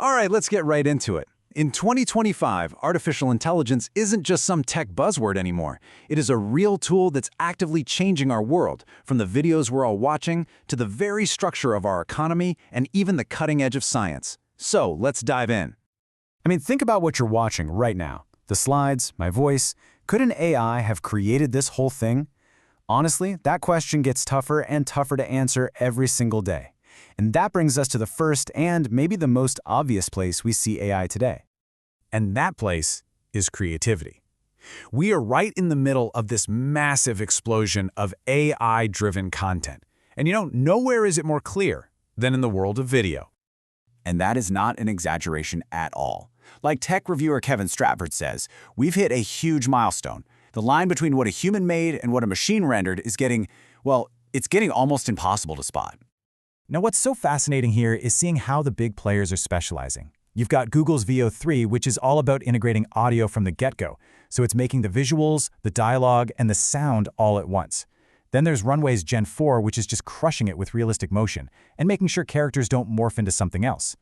All right, let's get right into it. In 2025, artificial intelligence isn't just some tech buzzword anymore. It is a real tool that's actively changing our world, from the videos we're all watching to the very structure of our economy and even the cutting edge of science. So, let's dive in. Think about what you're watching right now. The slides, my voice. Could an AI have created this whole thing? Honestly, that question gets tougher and tougher to answer every single day. And that brings us to the first and maybe the most obvious place we see AI today. And that place is creativity. We are right in the middle of this massive explosion of AI-driven content. And nowhere is it more clear than in the world of video. And that is not an exaggeration at all. Like tech reviewer Kevin Stratford says, we've hit a huge milestone. The line between what a human made and what a machine rendered is getting, well, it's getting almost impossible to spot. Now, what's so fascinating here is seeing how the big players are specializing. You've got Google's VO3, which is all about integrating audio from the get-go, so it's making the visuals, the dialogue, and the sound all at once. Then there's Runway's Gen 4, which is just crushing it with realistic motion and making sure characters don't morph into something else.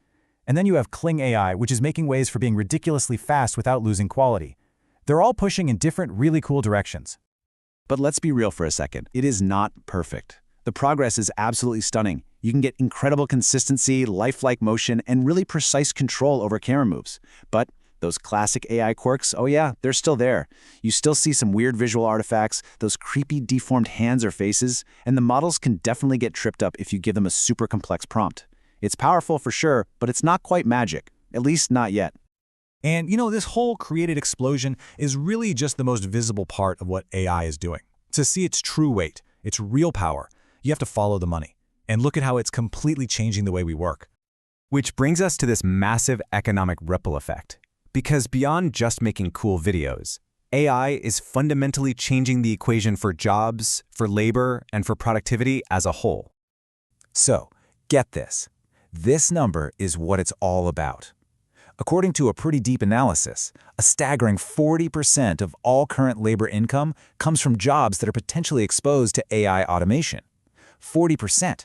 And then you have Kling AI, which is making ways for being ridiculously fast without losing quality. They're all pushing in different, really cool directions. But let's be real for a second. It is not perfect. The progress is absolutely stunning. You can get incredible consistency, lifelike motion, and really precise control over camera moves. But those classic AI quirks, oh yeah, they're still there. You still see some weird visual artifacts, those creepy deformed hands or faces, and the models can definitely get tripped up if you give them a super complex prompt. It's powerful for sure, but it's not quite magic, at least not yet. And this whole created explosion is really just the most visible part of what AI is doing. To see its true weight, its real power, you have to follow the money. And look at how it's completely changing the way we work. Which brings us to this massive economic ripple effect. Because beyond just making cool videos, AI is fundamentally changing the equation for jobs, for labor, and for productivity as a whole. So, get this. This number is what it's all about. According to a pretty deep analysis, a staggering 40% of all current labor income comes from jobs that are potentially exposed to AI automation. 40%.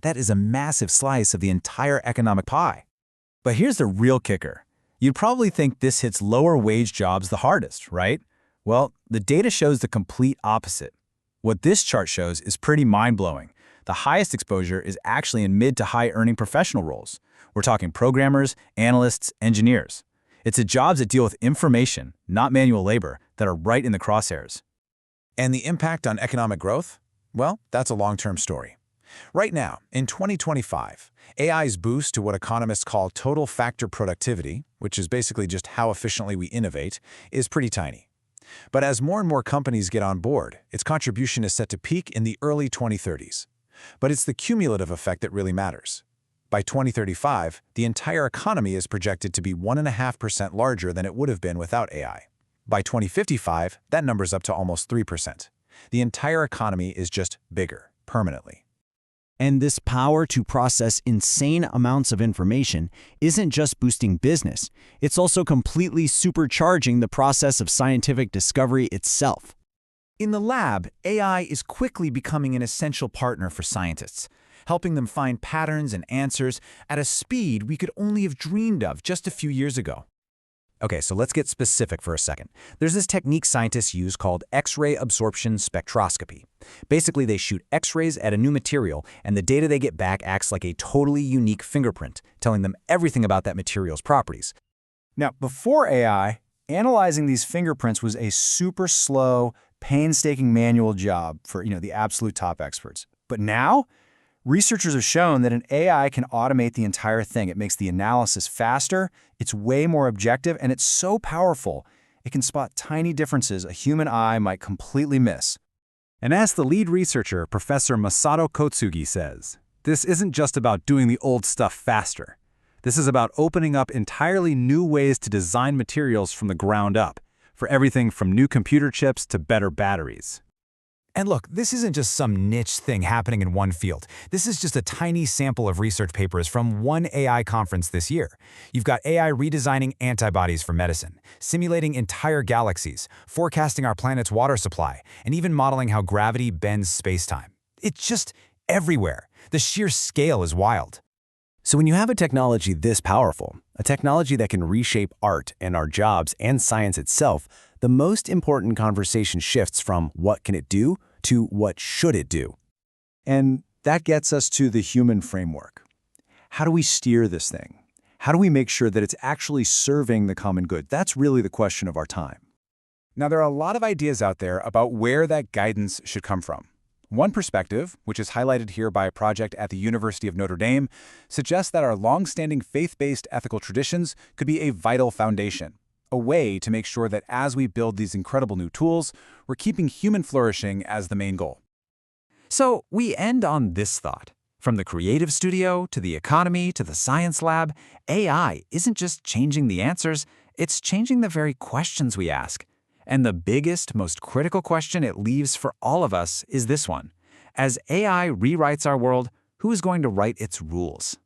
That is a massive slice of the entire economic pie. But here's the real kicker. You'd probably think this hits lower-wage jobs the hardest, right? Well, the data shows the complete opposite. What this chart shows is pretty mind-blowing. The highest exposure is actually in mid to high-earning professional roles. We're talking programmers, analysts, engineers. It's the jobs that deal with information, not manual labor, that are right in the crosshairs. And the impact on economic growth? Well, that's a long-term story. Right now, in 2025, AI's boost to what economists call total factor productivity, which is basically just how efficiently we innovate, is pretty tiny. But as more and more companies get on board, its contribution is set to peak in the early 2030s. But it's the cumulative effect that really matters. By 2035, the entire economy is projected to be 1.5% larger than it would have been without AI. By 2055, that number's up to almost 3%. The entire economy is just bigger, permanently. And this power to process insane amounts of information isn't just boosting business, it's also completely supercharging the process of scientific discovery itself. In the lab, AI is quickly becoming an essential partner for scientists, helping them find patterns and answers at a speed we could only have dreamed of just a few years ago. Okay, so let's get specific for a second. There's this technique scientists use called X-ray absorption spectroscopy. Basically, they shoot X-rays at a new material, and the data they get back acts like a totally unique fingerprint, telling them everything about that material's properties. Now, before AI, analyzing these fingerprints was a super slow, painstaking manual job for the absolute top experts. But now, researchers have shown that an AI can automate the entire thing. It makes the analysis faster, it's way more objective, and it's so powerful, it can spot tiny differences a human eye might completely miss. And as the lead researcher, Professor Masato Kotsugi says, this isn't just about doing the old stuff faster. This is about opening up entirely new ways to design materials from the ground up, for everything from new computer chips to better batteries. And look, this isn't just some niche thing happening in one field. This is just a tiny sample of research papers from one AI conference this year. You've got AI redesigning antibodies for medicine, simulating entire galaxies, forecasting our planet's water supply, and even modeling how gravity bends space-time. It's just everywhere. The sheer scale is wild. So when you have a technology this powerful, a technology that can reshape art and our jobs and science itself, the most important conversation shifts from what can it do to what should it do. And that gets us to the human framework. How do we steer this thing? How do we make sure that it's actually serving the common good? That's really the question of our time. Now, there are a lot of ideas out there about where that guidance should come from. One perspective, which is highlighted here by a project at the University of Notre Dame, suggests that our long-standing faith-based ethical traditions could be a vital foundation, a way to make sure that as we build these incredible new tools, we're keeping human flourishing as the main goal. So we end on this thought. From the creative studio to the economy to the science lab, AI isn't just changing the answers, it's changing the very questions we ask. And the biggest, most critical question it leaves for all of us is this one. As AI rewrites our world, who is going to write its rules?